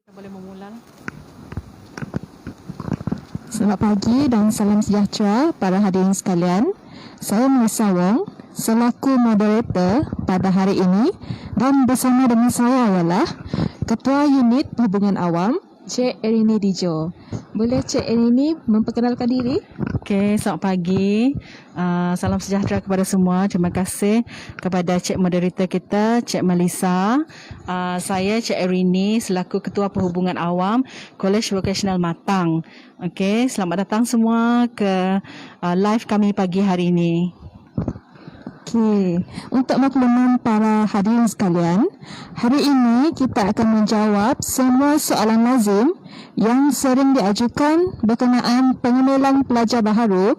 Boleh memula. Selamat pagi dan salam sejahtera para hadirin sekalian. Saya Melissa Wong selaku moderator pada hari ini dan bersama dengan saya ialah Ketua Unit Hubungan Awam, Cik Erini Dijo. Boleh Cik Erini memperkenalkan diri? Okey, selamat pagi. Salam sejahtera kepada semua. Terima kasih kepada Cik Moderator kita, Cik Melissa. Saya Cik Erini selaku Ketua Perhubungan Awam Kolej Vocational Matang. Okey, selamat datang semua ke live kami pagi hari ini. Okey, untuk makluman para hadirin sekalian, hari ini kita akan menjawab semua soalan lazim yang sering diajukan berkenaan pengemilan pelajar baharu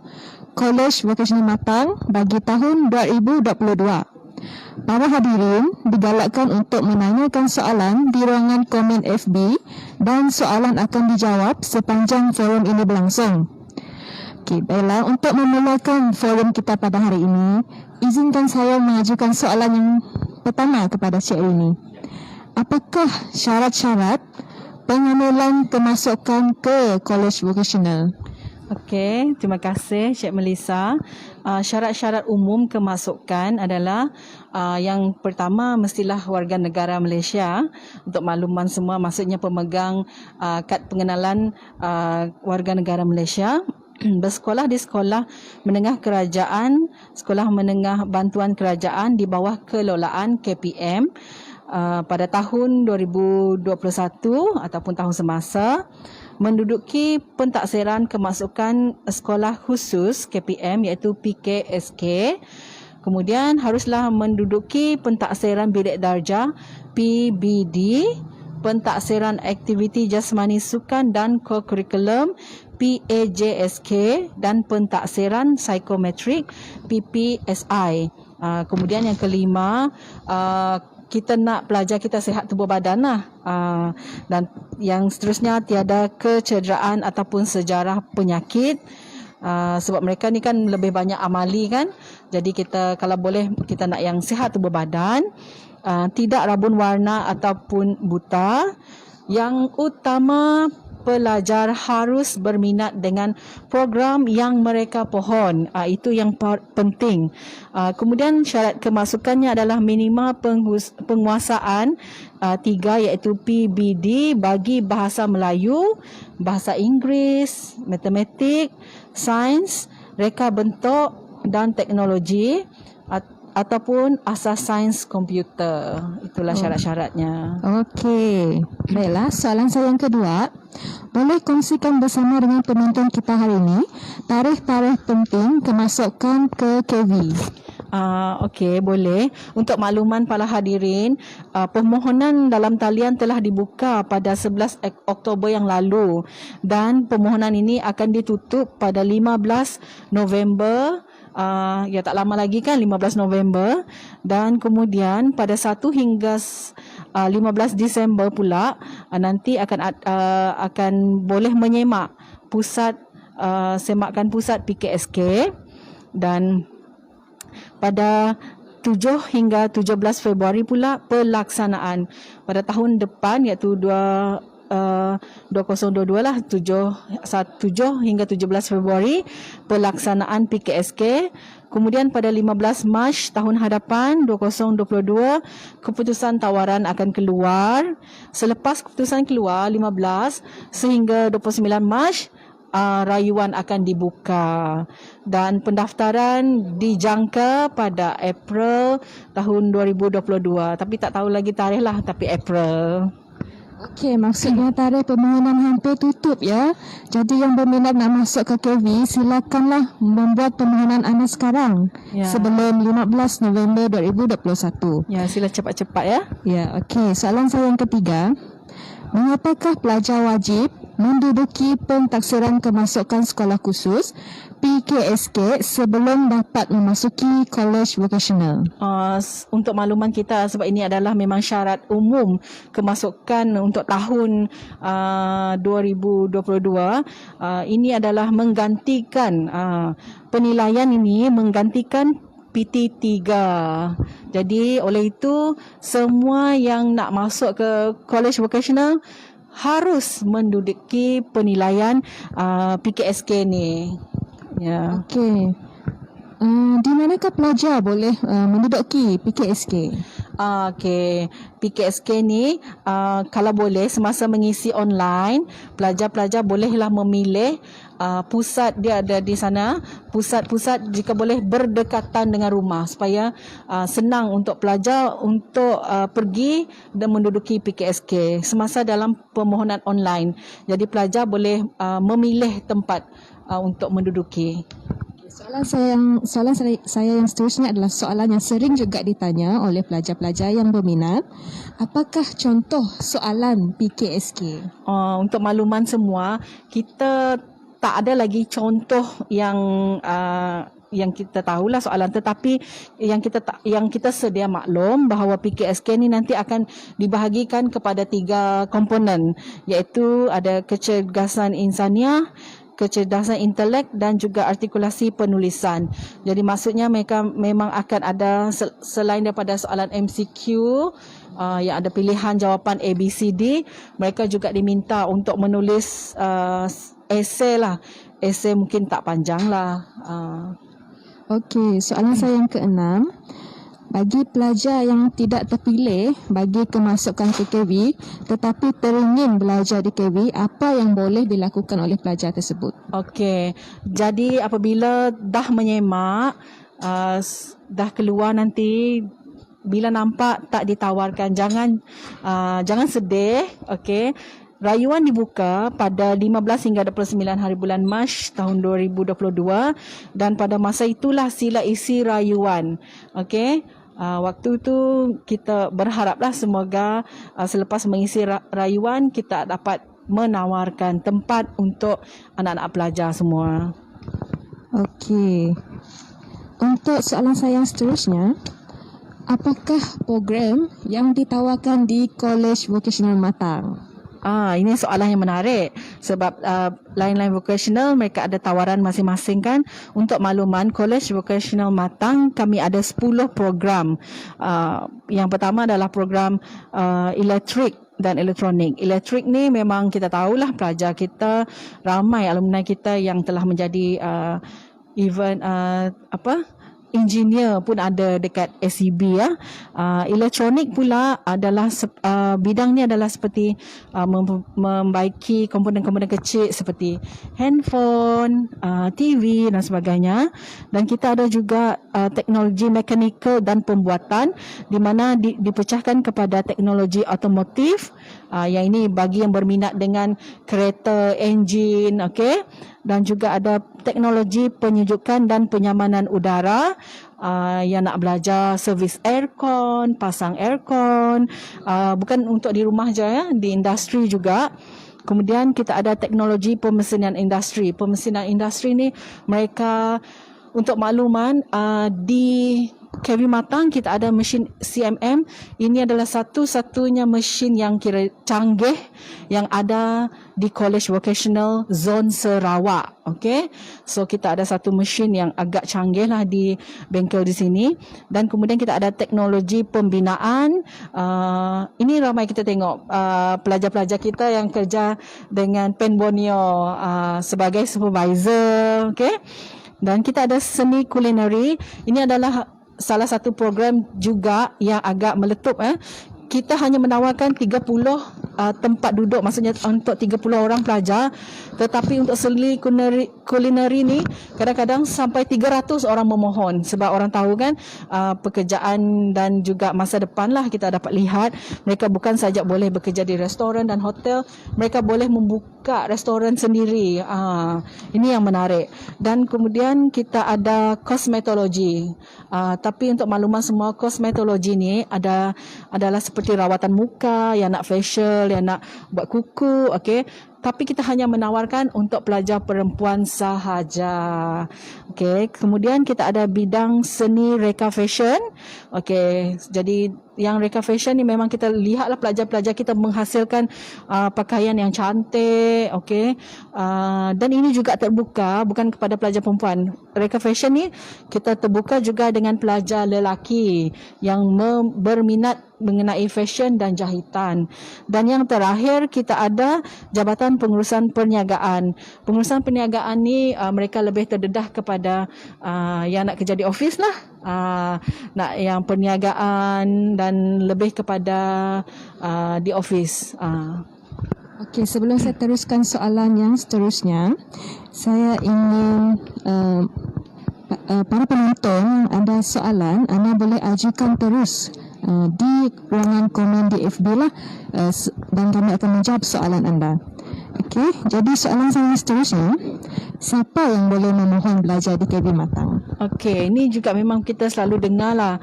Kolej Vocational Matang bagi tahun 2022. Para hadirin digalakkan untuk menanyakan soalan di ruangan komen FB dan soalan akan dijawab sepanjang forum ini berlangsung. Okey, baiklah, untuk memulakan forum kita pada hari ini, izinkan saya mengajukan soalan yang pertama kepada Cik Erini. Apakah syarat-syarat pengemilan kemasukan ke Kolej Vocational? Okey, terima kasih Cik Melissa. Syarat-syarat umum kemasukan adalah yang pertama mestilah warga negara Malaysia. Untuk makluman semua, maksudnya pemegang kad pengenalan warga negara Malaysia. Bersekolah di sekolah menengah kerajaan, sekolah menengah bantuan kerajaan di bawah kelolaan KPM pada tahun 2021 ataupun tahun semasa, menduduki pentaksiran kemasukan sekolah khusus KPM iaitu PKSK. Kemudian haruslah menduduki pentaksiran bilik darjah PBD, pentaksiran aktiviti jasmani sukan dan co-curriculum PAJSK dan pentaksiran psikometrik PPSI. Kemudian yang kelima, kita nak pelajar kita sihat tubuh badan lah. Dan yang seterusnya, tiada kecederaan ataupun sejarah penyakit. Sebab mereka ni kan lebih banyak amali kan. Jadi kita kalau boleh kita nak yang sihat tubuh badan. Tidak rabun warna ataupun buta. Yang utama, pelajar harus berminat dengan program yang mereka pohon. Itu yang penting. Kemudian syarat kemasukannya adalah minima penguasaan 3 iaitu PBD bagi bahasa Melayu, bahasa Inggeris, matematik, sains, reka bentuk dan teknologi ataupun asas sains komputer. Itulah syarat-syaratnya. Okey, baiklah, soalan saya yang kedua. Boleh kongsikan bersama dengan penonton kita hari ini tarikh-tarikh penting kemasukan ke KV? Okey, boleh. Untuk makluman para hadirin, permohonan dalam talian telah dibuka pada 11 Oktober yang lalu dan permohonan ini akan ditutup pada 15 November. Ya tak lama lagi kan, 15 November, dan kemudian pada 1 hingga 15 Disember pula nanti akan boleh menyemak pusat semakan pusat PKSK, dan pada 7 hingga 17 Februari pula pelaksanaan pada tahun depan iaitu 2022 lah, 7 hingga 17 Februari pelaksanaan PKSK. Kemudian pada 15 Mac tahun hadapan 2022 keputusan tawaran akan keluar. Selepas keputusan keluar 15 sehingga 29 Mac rayuan akan dibuka dan pendaftaran dijangka pada April tahun 2022, tapi tak tahu lagi tarikh lah, tapi April. Okey, maksudnya tarikh permohonan hampir tutup ya. Jadi yang berminat nak masuk ke KV, silakanlah membuat permohonan anda sekarang sebelum 15 November 2021. Ya, sila cepat-cepat ya. Ya, okey. Soalan saya yang ketiga. Mengapakah pelajar wajib menduduki pentaksiran kemasukan sekolah khusus PKSK sebelum dapat memasuki Kolej Vocational? Untuk makluman kita, sebab ini adalah memang syarat umum kemasukan untuk tahun 2022, ini adalah menggantikan penilaian ini menggantikan PT3. Jadi oleh itu semua yang nak masuk ke Kolej Vocational harus menduduki penilaian PKSK ni. Ya. Okey. Di manakah pelajar boleh menduduki PKSK? Okey, PKSK ni kalau boleh semasa mengisi online, pelajar-pelajar bolehlah memilih pusat dia ada di sana, pusat-pusat jika boleh berdekatan dengan rumah supaya senang untuk pelajar untuk pergi dan menduduki PKSK semasa dalam permohonan online. Jadi pelajar boleh memilih tempat untuk menduduki. Soalan saya yang seterusnya adalah soalan yang sering juga ditanya oleh pelajar-pelajar yang berminat. Apakah contoh soalan PKSK? Untuk makluman semua, kita tak ada lagi contoh yang kita tahulah soalan, tetapi yang kita sedia maklum bahawa PKSK ni nanti akan dibahagikan kepada 3 komponen, iaitu ada kecergasan insaniah, kecerdasan intelek dan juga artikulasi penulisan. Jadi maksudnya mereka memang akan ada selain daripada soalan MCQ yang ada pilihan jawapan ABCD, mereka juga diminta untuk menulis esei lah. Esei mungkin tak panjang lah. Okey, soalan saya yang keenam. Bagi pelajar yang tidak terpilih bagi kemasukan ke KV tetapi teringin belajar di KV, apa yang boleh dilakukan oleh pelajar tersebut? Okey, jadi apabila dah menyemak, dah keluar nanti, bila nampak tak ditawarkan, jangan sedih. Okey, rayuan dibuka pada 15 hingga 29 hari bulan Mac tahun 2022 dan pada masa itulah sila isi rayuan. Okey, waktu tu kita berharaplah semoga selepas mengisi rayuan kita dapat menawarkan tempat untuk anak-anak pelajar semua. Okey. Untuk soalan saya yang seterusnya, apakah program yang ditawarkan di College Vocational Matang? Ini soalan yang menarik sebab lain-lain vocational mereka ada tawaran masing-masing kan. Untuk makluman, College Vocational Matang kami ada 10 program. Yang pertama adalah program elektrik dan elektronik. Elektrik ni memang kita tahulah pelajar kita ramai alumni kita yang telah menjadi engineer pun ada dekat SEB ya. Elektronik pula adalah bidang ni adalah seperti membaiki komponen-komponen kecil seperti handphone, TV dan sebagainya. Dan kita ada juga teknologi mekanikal dan pembuatan di mana dipecahkan kepada teknologi otomotif. Yang ini bagi yang berminat dengan kereta, enjin, okey. Dan juga ada teknologi penyejukan dan penyamanan udara yang nak belajar servis aircon, pasang aircon, bukan untuk di rumah je ya, di industri juga. Kemudian kita ada teknologi pemesinan industri. Pemesinan industri ni mereka, untuk makluman, di KV Matang kita ada mesin CMM. Ini adalah satu-satunya mesin yang kira canggih yang ada di College Vocational Zone Sarawak. Okey. So kita ada satu mesin yang agak canggih lah di bengkel di sini. Dan kemudian kita ada teknologi pembinaan. Ini ramai kita tengok pelajar-pelajar kita yang kerja dengan Pen Borneo sebagai supervisor. Okey. Dan kita ada seni kulineri. Ini adalah salah satu program juga yang agak meletup. Kita hanya menawarkan 30 tempat duduk, maksudnya untuk 30 orang pelajar. Tetapi untuk seni kulineri ni kadang-kadang sampai 300 orang memohon. Sebab orang tahu kan pekerjaan dan juga masa depan lah kita dapat lihat. Mereka bukan saja boleh bekerja di restoran dan hotel, mereka boleh membuka restoran sendiri. Ini yang menarik. Dan kemudian kita ada kosmetologi. Tapi untuk makluman semua, kosmetologi ni adalah seperti rawatan muka, yang nak facial, yang nak buat kuku, okey. tapi kita hanya menawarkan untuk pelajar perempuan sahaja. Okey, kemudian kita ada bidang seni reka fashion. Okey, jadi yang reka fashion ni memang kita lihatlah pelajar-pelajar kita menghasilkan pakaian yang cantik, okey. Dan ini juga terbuka bukan kepada pelajar perempuan. Reka fashion ni kita terbuka juga dengan pelajar lelaki yang berminat mengenai fashion dan jahitan. Dan yang terakhir kita ada Jabatan Pengurusan Perniagaan. Pengurusan perniagaan ni mereka lebih terdedah kepada yang nak kerja di office lah. Nak yang perniagaan dan lebih kepada di office. Okey, sebelum saya teruskan soalan yang seterusnya, saya ingin para penonton yang ada soalan, anda boleh ajukan terus di ruangan komen di FB lah, dan kami akan menjawab soalan anda. Okey, jadi soalan saya seterusnya, siapa yang boleh memohon belajar di KB Matang? Okey, ini juga memang kita selalu dengar lah,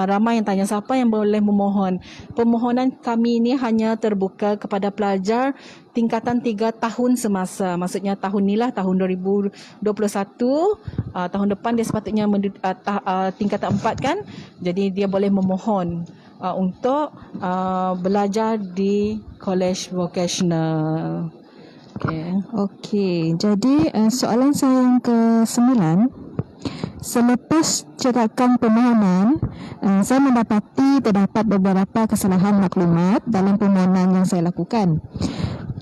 ramai yang tanya siapa yang boleh memohon. Permohonan kami ini hanya terbuka kepada pelajar tingkatan 3 tahun semasa. Maksudnya tahun ni lah, tahun 2021, tahun depan dia sepatutnya tingkatan 4 kan. Jadi dia boleh memohon untuk belajar di college vocational. Okey, jadi soalan saya yang ke-9, selepas cetakan permohonan, saya mendapati terdapat beberapa kesalahan maklumat dalam permohonan yang saya lakukan.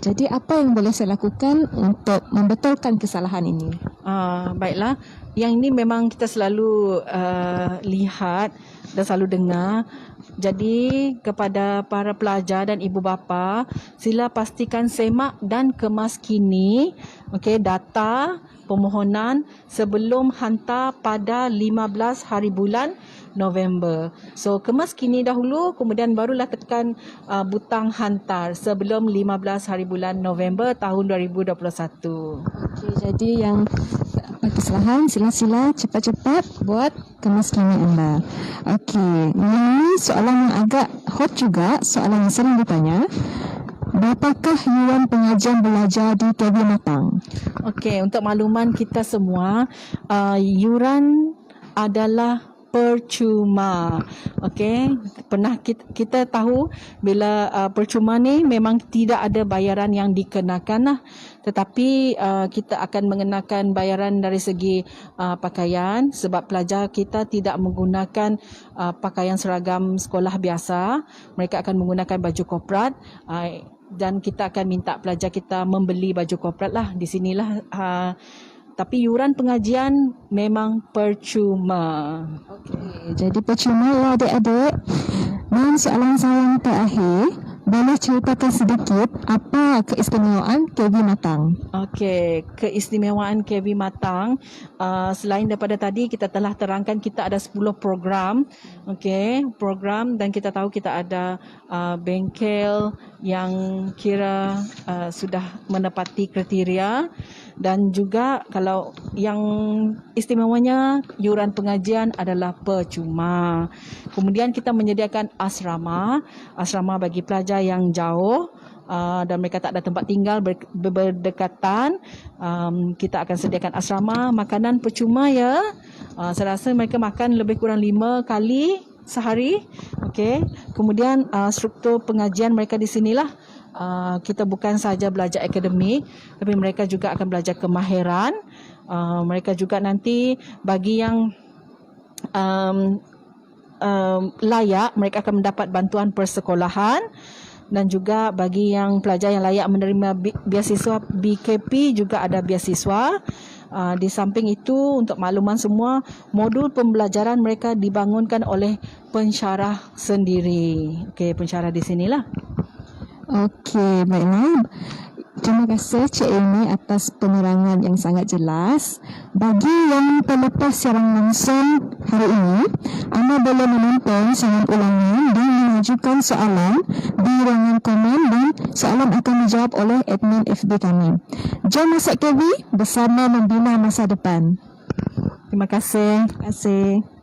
Jadi apa yang boleh saya lakukan untuk membetulkan kesalahan ini? Baiklah, yang ini memang kita selalu lihat dan selalu dengar. Jadi kepada para pelajar dan ibu bapa, sila pastikan semak dan kemaskini data permohonan sebelum hantar pada 15 hari bulan November. So kemaskini dahulu, kemudian barulah tekan butang hantar sebelum 15 hari bulan November tahun 2021. Okey, jadi yang kesalahan, sila-sila cepat-cepat buat kemaskini anda. Okey, ini soalan yang agak hot juga, soalan yang sering ditanya. Berapakah yuran pengajian belajar di KB Matang? Okey, untuk makluman kita semua, yuran adalah percuma. Okey, pernah kita tahu bila percuma ni memang tidak ada bayaran yang dikenakan lah. Tetapi kita akan mengenakan bayaran dari segi pakaian sebab pelajar kita tidak menggunakan pakaian seragam sekolah biasa. Mereka akan menggunakan baju korporat, dan kita akan minta pelajar kita membeli baju korporat lah di sinilah. Tapi yuran pengajian memang percuma. Okey, jadi percuma ya adik-adik. Dan soalan saya yang terakhir, boleh ceritakan sedikit apa keistimewaan KB Matang? Okey, keistimewaan KB Matang, selain daripada tadi kita telah terangkan kita ada 10 program. Okey, program, dan kita tahu kita ada bengkel yang kira sudah menepati kriteria. Dan juga kalau yang istimewanya yuran pengajian adalah percuma. Kemudian kita menyediakan asrama bagi pelajar yang jauh dan mereka tak ada tempat tinggal berdekatan. Kita akan sediakan asrama, makanan percuma ya. Saya rasa mereka makan lebih kurang 5 kali sehari. Okey. Kemudian struktur pengajian mereka di sinilah. Kita bukan sahaja belajar akademik, tapi mereka juga akan belajar kemahiran. Mereka juga nanti bagi yang layak, mereka akan mendapat bantuan persekolahan. Dan juga bagi yang pelajar yang layak menerima beasiswa BKP juga ada beasiswa. Di samping itu, untuk makluman semua, modul pembelajaran mereka dibangunkan oleh pensyarah sendiri. Okey, pensyarah di sinilah. Okey, baiklah. Terima kasih Cik Amy atas penerangan yang sangat jelas. Bagi yang terlepas siaran langsung hari ini, anda boleh menonton siaran ulangan dan mengajukan soalan di ruangan komen, dan soalan akan dijawab oleh admin FB kami. Jom masuk KB bersama membina masa depan. Terima kasih. Terima kasih.